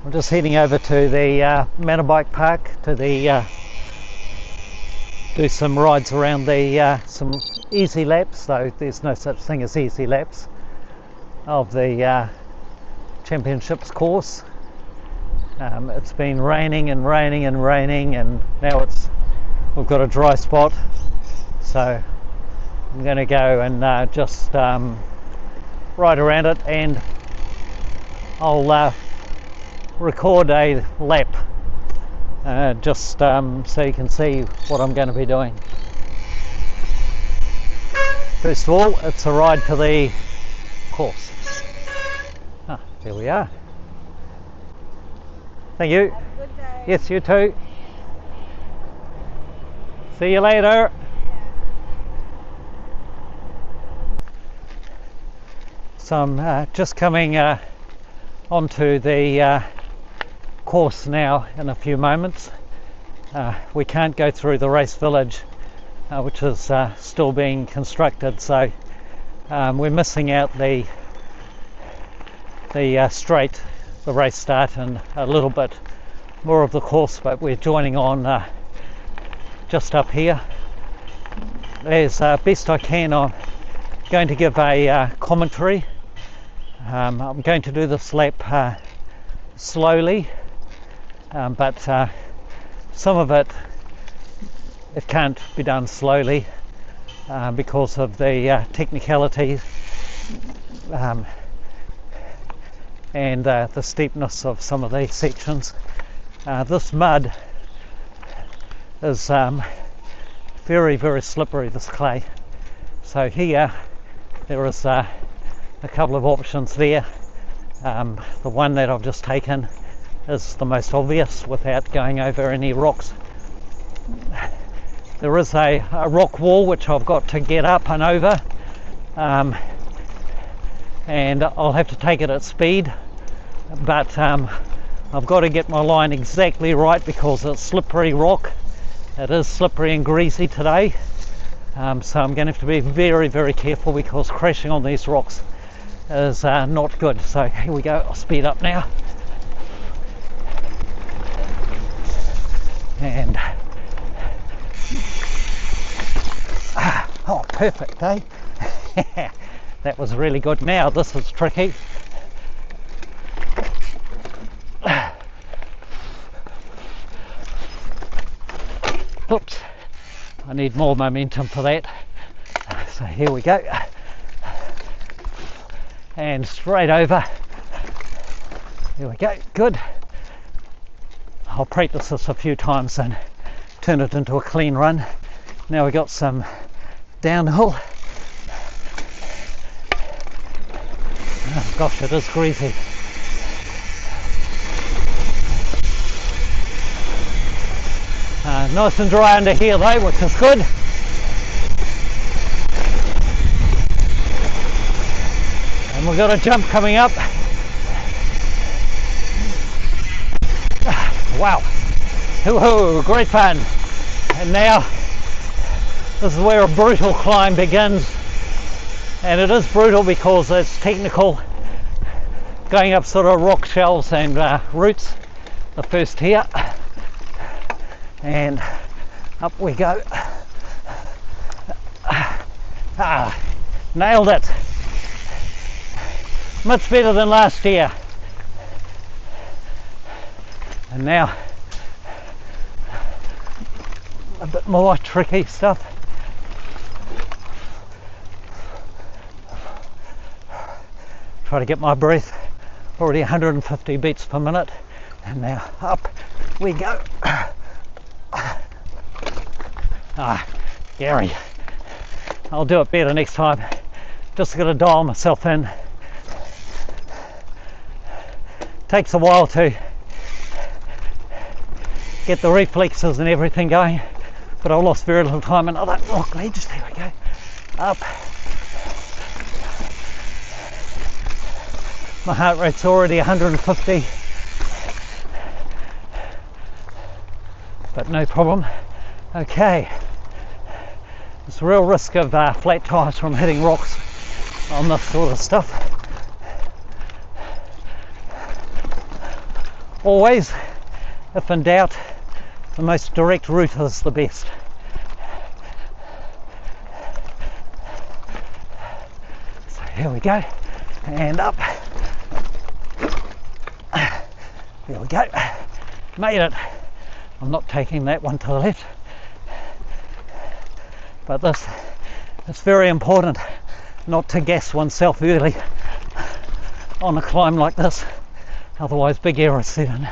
I'm just heading over to the mountain bike park to the do some rides around the some easy laps, though there's no such thing as easy laps, of the championships course. It's been raining and raining and raining, and now we've got a dry spot, so I'm going to go and just ride around it, and I'll record a lap just so you can see what I'm going to be doing. First of all, it's a ride to the course. There we are. Thank you. Have a good day. Yes, you too. See you later. So I'm just coming onto the course now in a few moments. We can't go through the race village, which is still being constructed, so we're missing out the straight, the race start, and a little bit more of the course, but we're joining on just up here. As best I can, I'm going to give a commentary. I'm going to do this lap slowly, but some of it can't be done slowly because of the technicalities and the steepness of some of these sections. This mud is very, very slippery, this clay. So here there is a couple of options there. The one that I've just taken is the most obvious without going over any rocks. There is a rock wall which I've got to get up and over, and I'll have to take it at speed, but I've got to get my line exactly right because it's slippery rock. It is slippery and greasy today, so I'm going to have to be very, very careful because crashing on these rocks is not good. So here we go, I'll speed up now. And oh, perfect, eh? That was really good. Now this is tricky. Oops, I need more momentum for that. So here we go. And straight over. Here we go, good. I'll practice this a few times and turn it into a clean run. Now we got some downhill. Oh gosh, it is greasy. Nice and dry under here though, which is good. And we've got a jump coming up. Wow, hoo-hoo, great fun. And now this is where a brutal climb begins, and it is brutal because it's technical, going up sort of rock shelves and roots. The first here, and up we go. Nailed it. Much better than last year. And now a bit more tricky stuff. Try to get my breath. Already 150 beats per minute. And now up we go. Gary, I'll do it better next time. Just got to dial myself in. Takes a while to get the reflexes and everything going, but I lost very little time. Another rock ledge, there we go, up. My heart rate's already 150, but no problem. Okay, there's a real risk of flat tires from hitting rocks on this sort of stuff. always, if in doubt, the most direct route is the best. So here we go, and up. There we go, made it. I'm not taking that one to the left, but this, it's very important not to gas oneself early on a climb like this, otherwise big errors set in.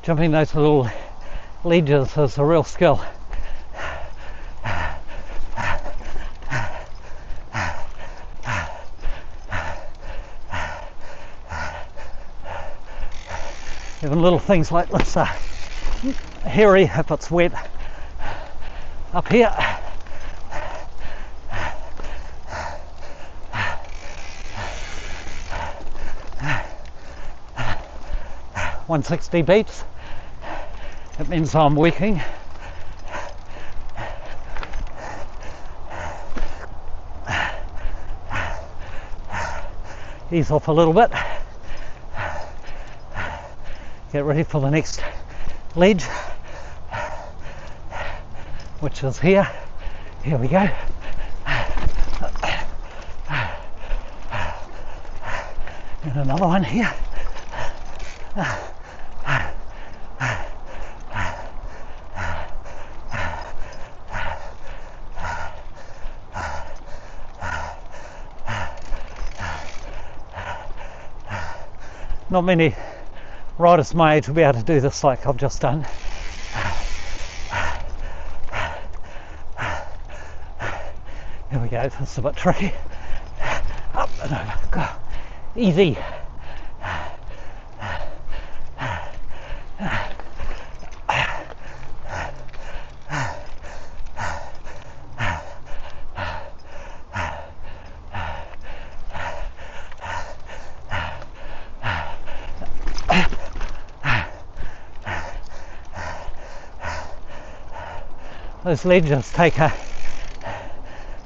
Jumping those little ledges is a real skill. Even little things like this are hairy if it's wet. Up here, (160 beats). It means I'm working. Ease off a little bit. Get ready for the next ledge, which is here. Here we go. And another one here. Not many riders my age will be able to do this like I've just done. Here we go, this is a bit tricky. Up and over, go. Easy. Those ledges take a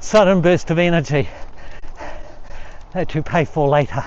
sudden burst of energy that you pay for later.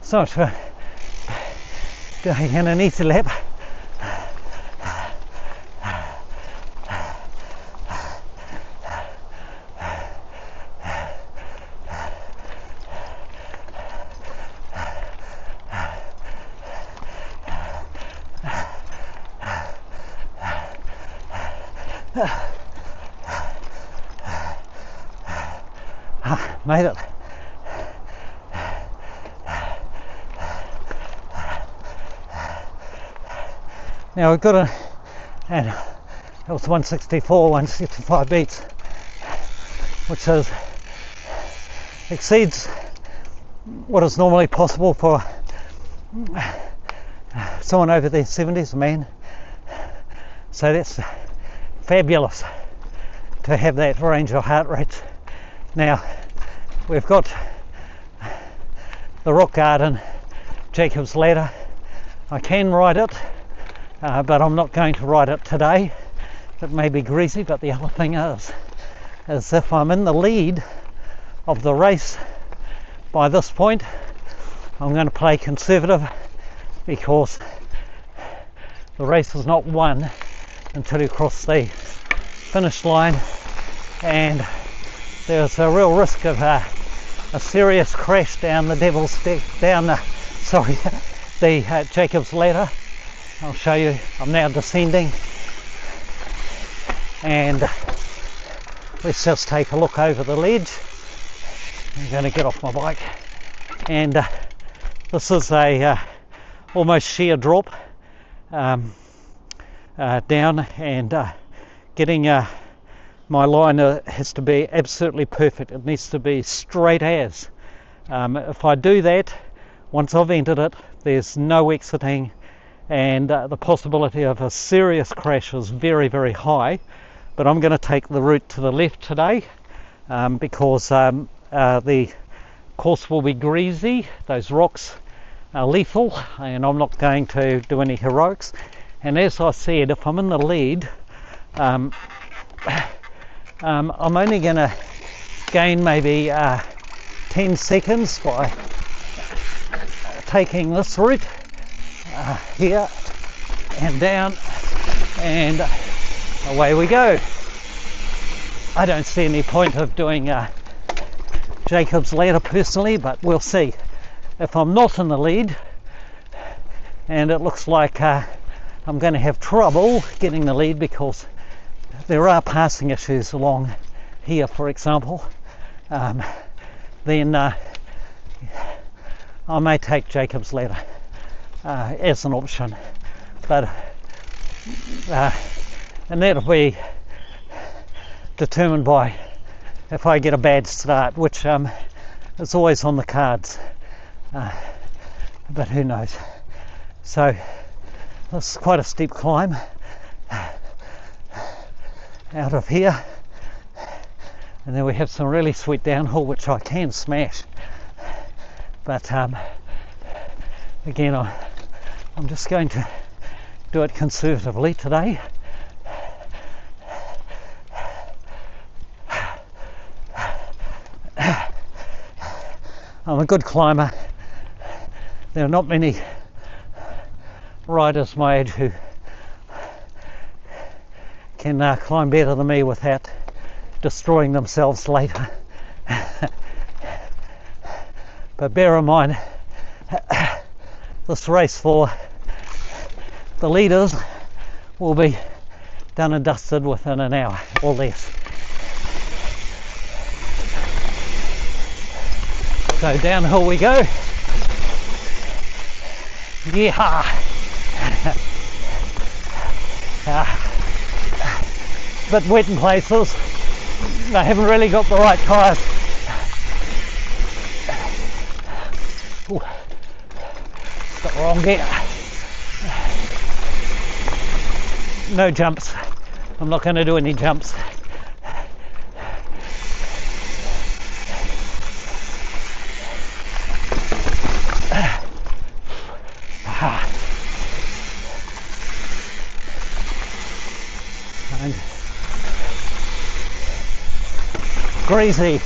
So much for doing in an easy lap. Made it. Now we've got a, and it was 164, 165 beats, which is exceeds what is normally possible for someone over their 70s, a man. So that's fabulous to have that range of heart rates. Now we've got the rock garden, Jacob's Ladder. I can ride it. But I'm not going to ride it today. It may be greasy, but the other thing is if I'm in the lead of the race by this point, I'm going to play conservative, because the race is not won until you cross the finish line, and there's a real risk of a serious crash down the the Jacob's ladder. I'll show you. I'm now descending, and let's just take a look over the ledge. I'm going to get off my bike, and this is a almost sheer drop down, and getting my line has to be absolutely perfect. It needs to be straight as. If I do that, once I've entered it, there's no exiting, and the possibility of a serious crash is very, very high. But I'm going to take the route to the left today, because the course will be greasy. Those rocks are lethal, and I'm not going to do any heroics. And as I said, if I'm in the lead, I'm only going to gain maybe 10 seconds by taking this route here and down, and away we go. I don't see any point of doing Jacob's ladder personally, but we'll see. If I'm not in the lead, and it looks like I'm going to have trouble getting the lead because there are passing issues along here, for example, then I may take Jacob's ladder as an option, but and that'll be determined by if I get a bad start, which is always on the cards, but who knows. So this is quite a steep climb out of here, and then we have some really sweet downhill which I can smash, but again I'm just going to do it conservatively today. I'm a good climber. There are not many riders my age who can climb better than me without destroying themselves later. But bear in mind, this race for the leaders will be done and dusted within an hour or less. So downhill we go. Yeah. Bit wet in places. I haven't really got the right tyres. Got the wrong gear. No jumps. I'm not going to do any jumps. And greasy.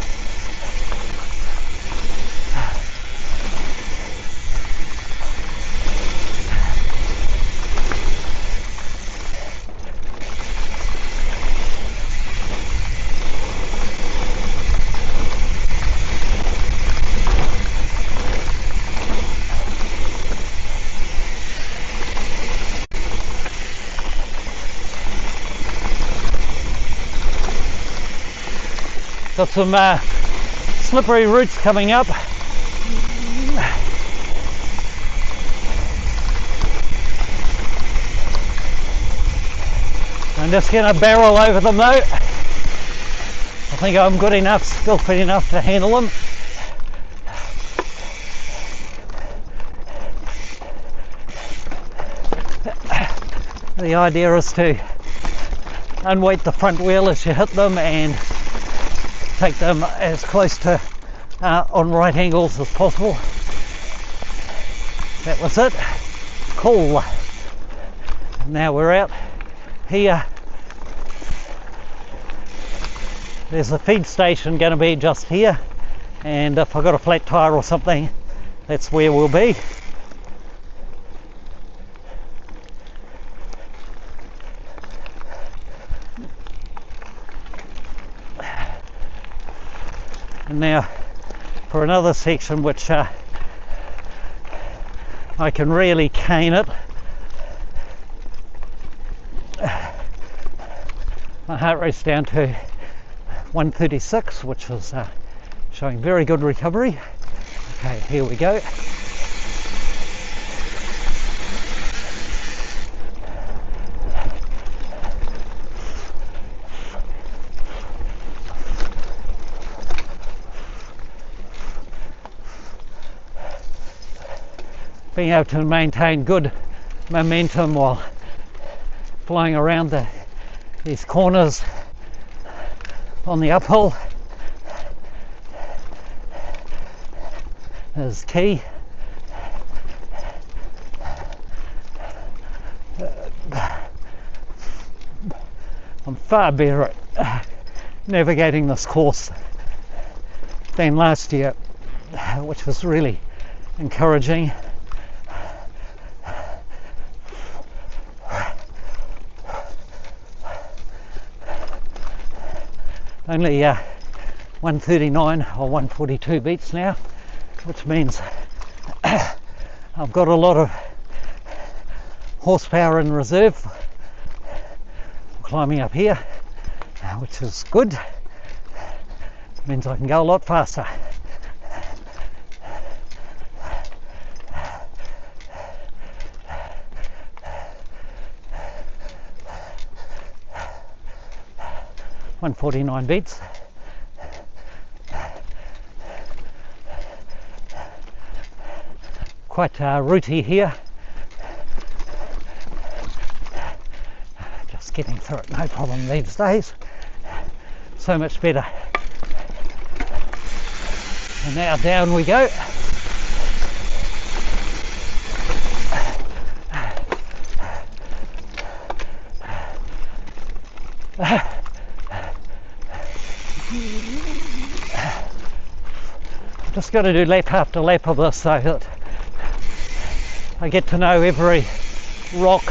Got some slippery roots coming up. I'm just going to barrel over them though. I think I'm good enough, still fit enough to handle them. The idea is to unweight the front wheel as you hit them and take them as close to on right angles as possible. That was it. Cool. Now we're out here. There's a feed station going to be just here, and if I've got a flat tire or something, that's where we'll be. And now for another section which I can really cane it. My heart rate's down to 136, which was showing very good recovery. Okay, here we go. Being able to maintain good momentum while flying around these corners on the uphill is key. I'm far better at navigating this course than last year, which was really encouraging. Only 139 or 142 beats now, which means I've got a lot of horsepower in reserve climbing up here, which is good. It means I can go a lot faster. .149 beats. Quite rooty here. Just getting through it, no problem these days. So much better. And now down we go. Just got to do lap after lap of this so that I get to know every rock,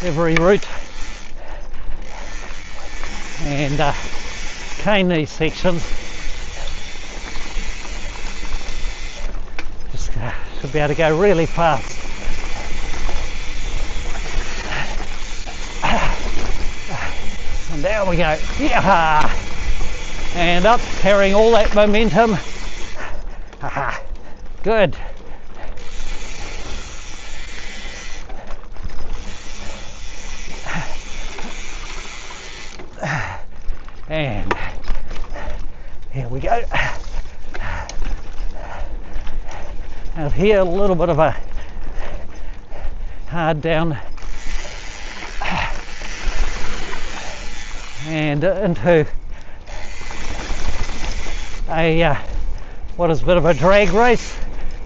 every route, and cane these sections. Just should be able to go really fast. And down we go. Yeah! And up, carrying all that momentum. Haha, good. And here we go. Out here, a little bit of a hard down. And into a what is a bit of a drag race,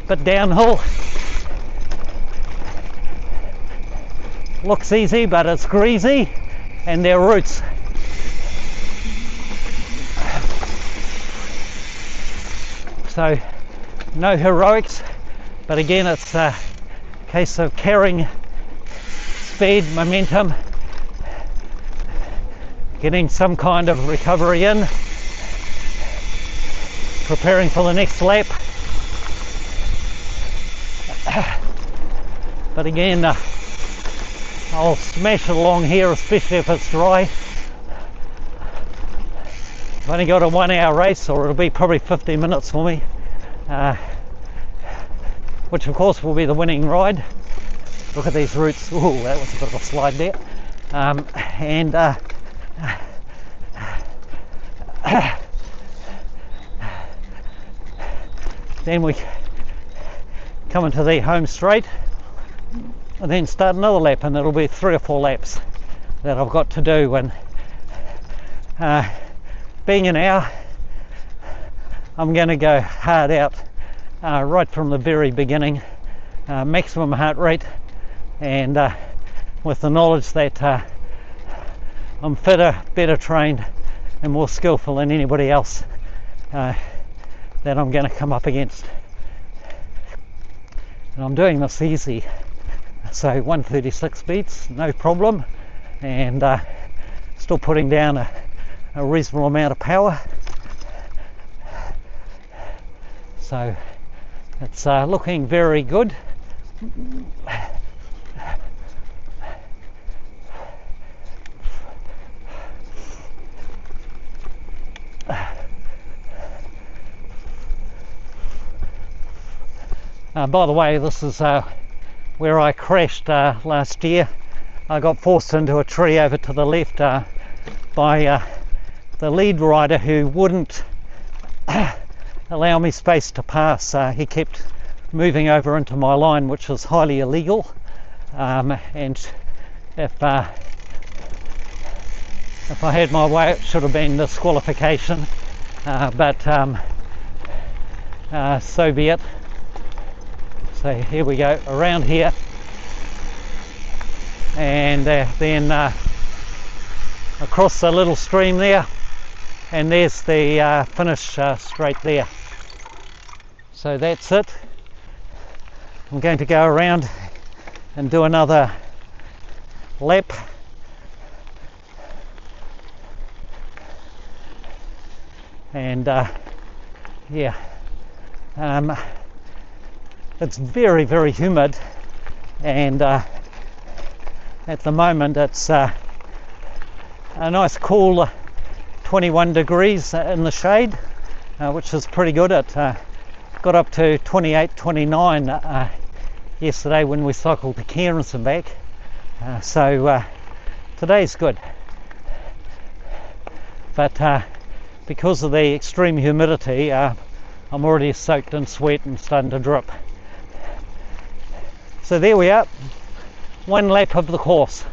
but downhill. Looks easy, but it's greasy, and they're roots. So no heroics, but again it's a case of carrying speed, momentum, getting some kind of recovery in, preparing for the next lap. But again, I'll smash it along here, especially if it's dry. I've only got a 1 hour race, or it'll be probably 15 minutes for me, which of course will be the winning ride. Look at these roots. Ooh, that was a bit of a slide there. Then we come into the home straight and then start another lap, and it'll be 3 or 4 laps that I've got to do. And being an hour, I'm going to go hard out right from the very beginning, maximum heart rate, and with the knowledge that I'm fitter, better trained and more skillful than anybody else that I'm going to come up against. And I'm doing this easy, so 136 beats, no problem, and still putting down a reasonable amount of power. So It's looking very good. By the way, this is where I crashed last year. I got forced into a tree over to the left by the lead rider, who wouldn't allow me space to pass. He kept moving over into my line, which is highly illegal, and if I had my way, it should have been disqualification, but so be it. So here we go, around here, and then across the little stream there, and there's the finish straight there. So that's it. I'm going to go around and do another lap. And yeah, it's very, very humid, and at the moment it's a nice cool 21 degrees in the shade, which is pretty good. It got up to 28, 29 yesterday when we cycled to Cairns and back, so today's good. But because of the extreme humidity, I'm already soaked in sweat and starting to drip. So there we are, one lap of the course.